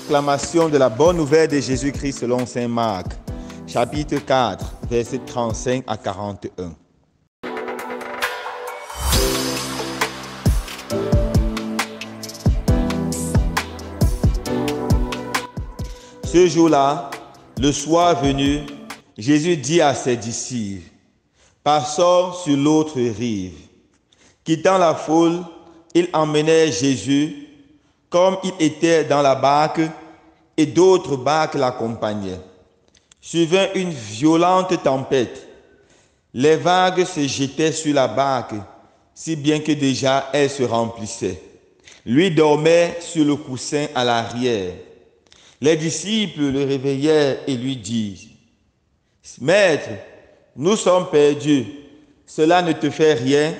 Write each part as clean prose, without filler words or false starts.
Proclamation de la bonne nouvelle de Jésus-Christ selon saint Marc, chapitre 4, versets 35 à 41. Ce jour-là, le soir venu, Jésus dit à ses disciples, « Passons sur l'autre rive. » Quittant la foule, ils emmenèrent Jésus, comme il était dans la barque, et d'autres barques l'accompagnaient. Suivant une violente tempête, les vagues se jetaient sur la barque, si bien que déjà elle se remplissait. Lui dormait sur le coussin à l'arrière. Les disciples le réveillèrent et lui disent, « Maître, nous sommes perdus, cela ne te fait rien ?»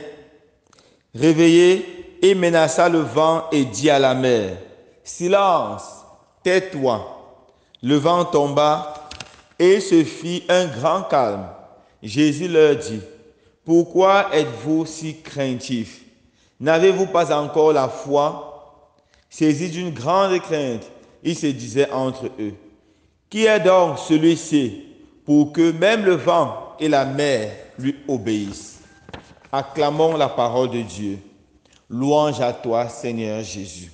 Réveillé, il menaça le vent et dit à la mer, « Silence, tais-toi. » Le vent tomba et se fit un grand calme. Jésus leur dit, « Pourquoi êtes-vous si craintifs? N'avez-vous pas encore la foi? » Saisis d'une grande crainte, ils se disaient entre eux, « Qui est donc celui-ci pour que même le vent et la mer lui obéissent? » Acclamons la parole de Dieu. Louange à toi, Seigneur Jésus.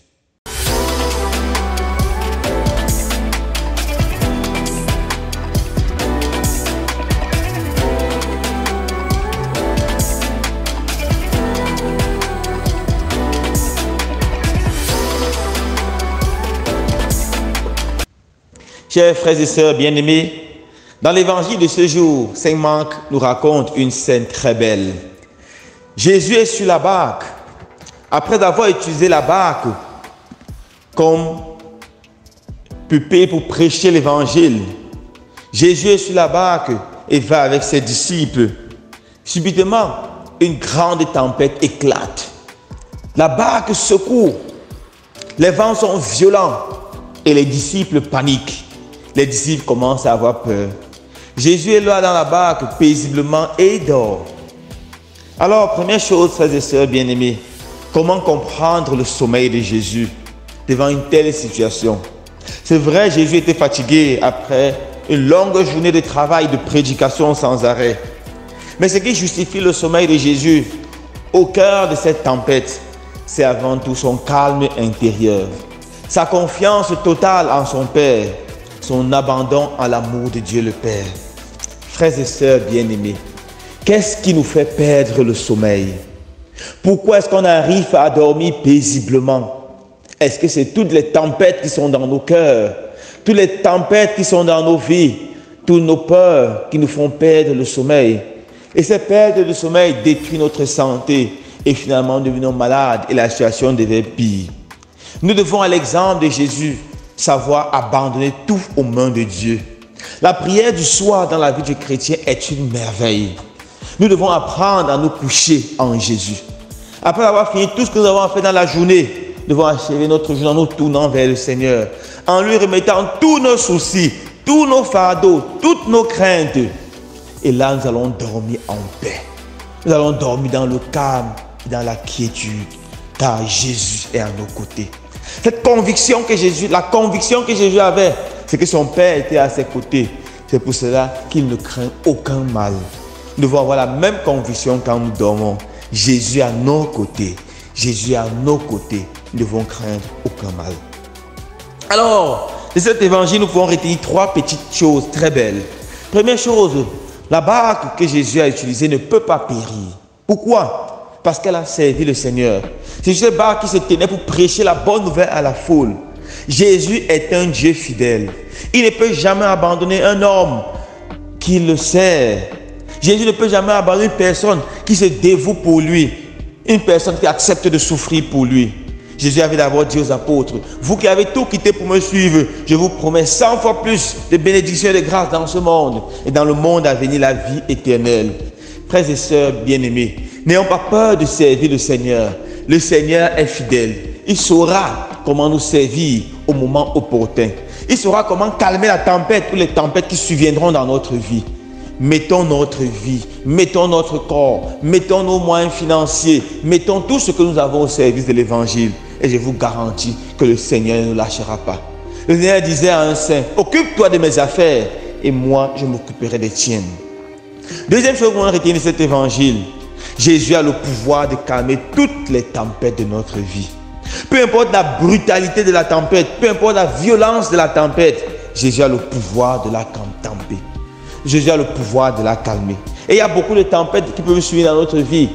Chers frères et sœurs bien-aimés, dans l'évangile de ce jour, saint Marc nous raconte une scène très belle. Jésus est sur la barque. Après avoir utilisé la barque comme pupille pour prêcher l'évangile, Jésus est sur la barque et va avec ses disciples. Subitement, une grande tempête éclate. La barque secoue. Les vents sont violents et les disciples paniquent. Les disciples commencent à avoir peur. Jésus est là dans la barque paisiblement et il dort. Alors, première chose, frères et sœurs bien-aimés, comment comprendre le sommeil de Jésus devant une telle situation? C'est vrai, Jésus était fatigué après une longue journée de travail, de prédication sans arrêt. Mais ce qui justifie le sommeil de Jésus au cœur de cette tempête, c'est avant tout son calme intérieur, sa confiance totale en son Père, son abandon à l'amour de Dieu le Père. Frères et sœurs bien-aimés, qu'est-ce qui nous fait perdre le sommeil? Pourquoi est-ce qu'on arrive à dormir paisiblement? Est-ce que c'est toutes les tempêtes qui sont dans nos cœurs, toutes les tempêtes qui sont dans nos vies, toutes nos peurs qui nous font perdre le sommeil? Et cette perte de sommeil détruit notre santé et finalement nous devenons malades et la situation devient pire. Nous devons, à l'exemple de Jésus, savoir abandonner tout aux mains de Dieu. La prière du soir dans la vie du chrétien est une merveille. Nous devons apprendre à nous coucher en Jésus. Après avoir fini tout ce que nous avons fait dans la journée, nous devons achever notre journée en nous tournant vers le Seigneur, en lui remettant tous nos soucis, tous nos fardeaux, toutes nos craintes. Et là, nous allons dormir en paix. Nous allons dormir dans le calme, dans la quiétude, car Jésus est à nos côtés. Cette conviction que Jésus, la conviction que Jésus avait, c'est que son Père était à ses côtés. C'est pour cela qu'il ne craint aucun mal. Nous devons avoir la même conviction quand nous dormons. Jésus est à nos côtés. Jésus est à nos côtés. Nous devons craindre aucun mal. Alors, de cet évangile, nous pouvons retenir trois petites choses très belles. Première chose, la barque que Jésus a utilisée ne peut pas périr. Pourquoi? Parce qu'elle a servi le Seigneur. C'est cette barque qui se tenait pour prêcher la bonne nouvelle à la foule. Jésus est un Dieu fidèle. Il ne peut jamais abandonner un homme qui le sert. Jésus ne peut jamais abandonner une personne qui se dévoue pour lui. Une personne qui accepte de souffrir pour lui. Jésus avait d'abord dit aux apôtres, vous qui avez tout quitté pour me suivre, je vous promets 100 fois plus de bénédictions et de grâce dans ce monde et dans le monde à venir la vie éternelle. Frères et sœurs bien-aimés, n'ayons pas peur de servir le Seigneur. Le Seigneur est fidèle. Il saura comment nous servir au moment opportun. Il saura comment calmer la tempête ou les tempêtes qui surviendront dans notre vie. Mettons notre vie, mettons notre corps, mettons nos moyens financiers, mettons tout ce que nous avons au service de l'évangile. Et je vous garantis que le Seigneur ne nous lâchera pas. Le Seigneur disait à un saint, occupe-toi de mes affaires et moi je m'occuperai des tiennes. Deuxième chose qu'on va retenir de cet évangile, Jésus a le pouvoir de calmer toutes les tempêtes de notre vie. Peu importe la brutalité de la tempête, peu importe la violence de la tempête, Jésus a le pouvoir de la camper. Jésus a le pouvoir de la calmer. Et il y a beaucoup de tempêtes qui peuvent suivre dans notre vie.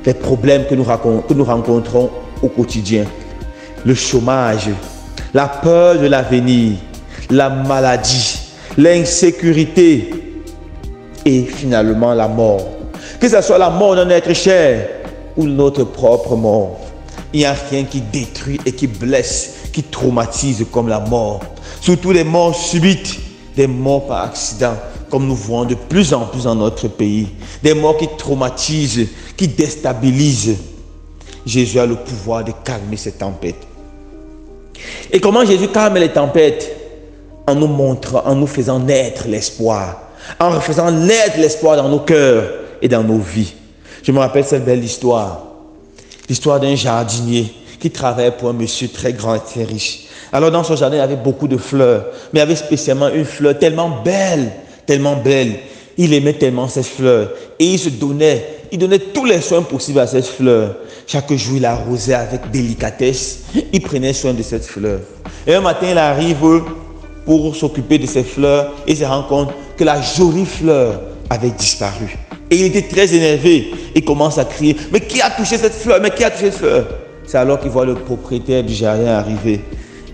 Les problèmes que nous rencontrons au quotidien. Le chômage, la peur de l'avenir, la maladie, l'insécurité et finalement la mort. Que ce soit la mort d'un être cher ou notre propre mort. Il n'y a rien qui détruit et qui blesse, qui traumatise comme la mort. Surtout les morts subites, des morts par accident, comme nous voyons de plus en plus dans notre pays. Des morts qui traumatisent, qui déstabilisent. Jésus a le pouvoir de calmer ces tempêtes. Et comment Jésus calme les tempêtes? En nous montrant, en nous faisant naître l'espoir. En faisant naître l'espoir dans nos cœurs et dans nos vies. Je me rappelle cette belle histoire. L'histoire d'un jardinier qui travaillait pour un monsieur très grand et très riche. Alors dans son jardin, il y avait beaucoup de fleurs. Mais il y avait spécialement une fleur tellement belle. Tellement belle. Il aimait tellement cette fleur. Et il donnait tous les soins possibles à cette fleur. Chaque jour, il arrosait avec délicatesse. Il prenait soin de cette fleur. Et un matin, il arrive pour s'occuper de ces fleurs. Et il se rend compte que la jolie fleur avait disparu. Et il était très énervé. Il commence à crier, mais qui a touché cette fleur? Mais qui a touché cette fleur? C'est alors qu'il voit le propriétaire du jardin arriver.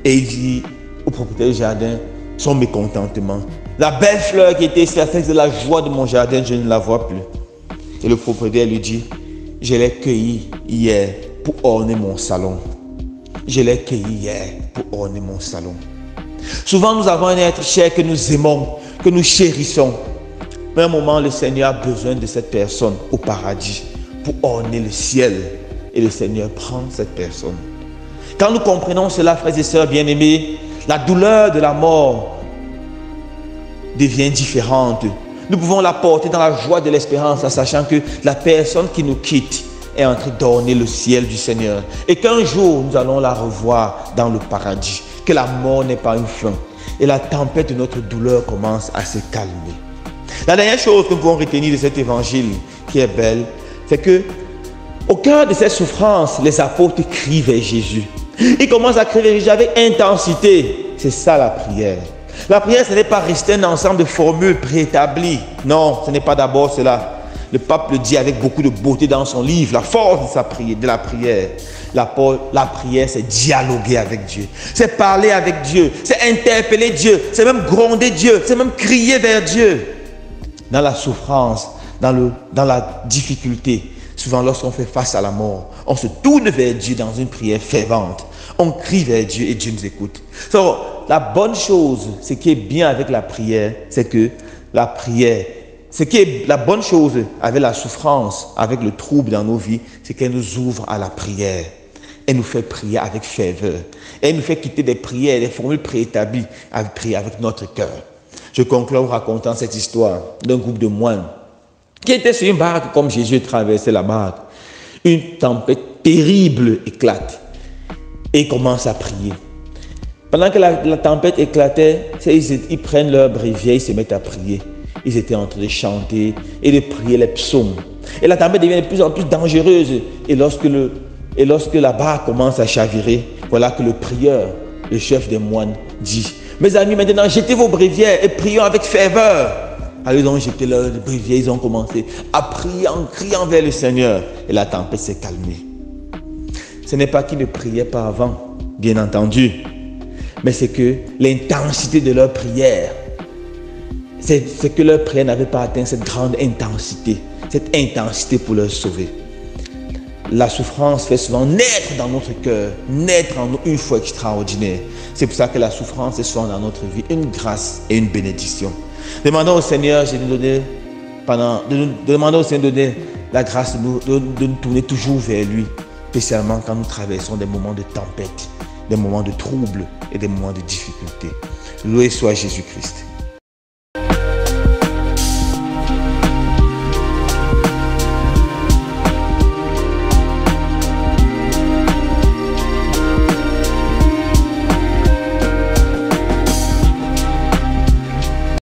Et il dit au propriétaire du jardin son mécontentement. La belle fleur qui était ici, de la joie de mon jardin, je ne la vois plus. Et le propriétaire lui dit, je l'ai cueillie hier pour orner mon salon. Je l'ai cueillie hier pour orner mon salon. Souvent, nous avons un être cher que nous aimons, que nous chérissons. Mais à un moment, le Seigneur a besoin de cette personne au paradis pour orner le ciel. Et le Seigneur prend cette personne. Quand nous comprenons cela, frères et sœurs bien-aimés, la douleur de la mort devient différente. Nous pouvons la porter dans la joie de l'espérance en sachant que la personne qui nous quitte est en train d'orner le ciel du Seigneur. Et qu'un jour, nous allons la revoir dans le paradis. Que la mort n'est pas une fin. Et la tempête de notre douleur commence à se calmer. La dernière chose que nous pouvons retenir de cet évangile qui est belle, c'est que au cœur de cette souffrance, les apôtres crient vers Jésus. Ils commencent à crier vers Jésus avec intensité. C'est ça la prière. La prière, ce n'est pas rester un ensemble de formules préétablies. Non, ce n'est pas d'abord cela. Le pape le dit avec beaucoup de beauté dans son livre, la force de la prière. La prière, c'est dialoguer avec Dieu. C'est parler avec Dieu. C'est interpeller Dieu. C'est même gronder Dieu. C'est même crier vers Dieu. Dans la souffrance, dans la difficulté, souvent lorsqu'on fait face à la mort, on se tourne vers Dieu dans une prière fervente. On crie vers Dieu et Dieu nous écoute. Donc, la bonne chose, ce qui est bien avec la prière, c'est que la prière, ce qui est la bonne chose avec la souffrance, avec le trouble dans nos vies, c'est qu'elle nous ouvre à la prière. Elle nous fait prier avec ferveur. Elle nous fait quitter des prières, des formules préétablies, à prier avec notre cœur. Je conclue en vous racontant cette histoire d'un groupe de moines qui étaient sur une barque comme Jésus traversait la barque. Une tempête terrible éclate et ils commencent à prier. Pendant que la tempête éclatait, ils prennent leur bréviaire, ils se mettent à prier. Ils étaient en train de chanter et de prier les psaumes. Et la tempête devient de plus en plus dangereuse. Et lorsque la barque commence à chavirer, voilà que le prieur, le chef des moines, dit: mes amis, maintenant jetez vos bréviaires et prions avec ferveur. Alors ils ont jeté leurs bréviaires, ils ont commencé à prier en criant vers le Seigneur. Et la tempête s'est calmée. Ce n'est pas qu'ils ne priaient pas avant, bien entendu, mais c'est que l'intensité de leur prière, c'est que leur prière n'avait pas atteint cette grande intensité pour leur sauver. La souffrance fait souvent naître dans notre cœur, naître en nous une foi extraordinaire. C'est pour ça que la souffrance est souvent dans notre vie une grâce et une bénédiction. Demandons au Seigneur de donner la grâce de nous tourner toujours vers lui, spécialement quand nous traversons des moments de tempête, des moments de trouble et des moments de difficulté. Loué soit Jésus-Christ.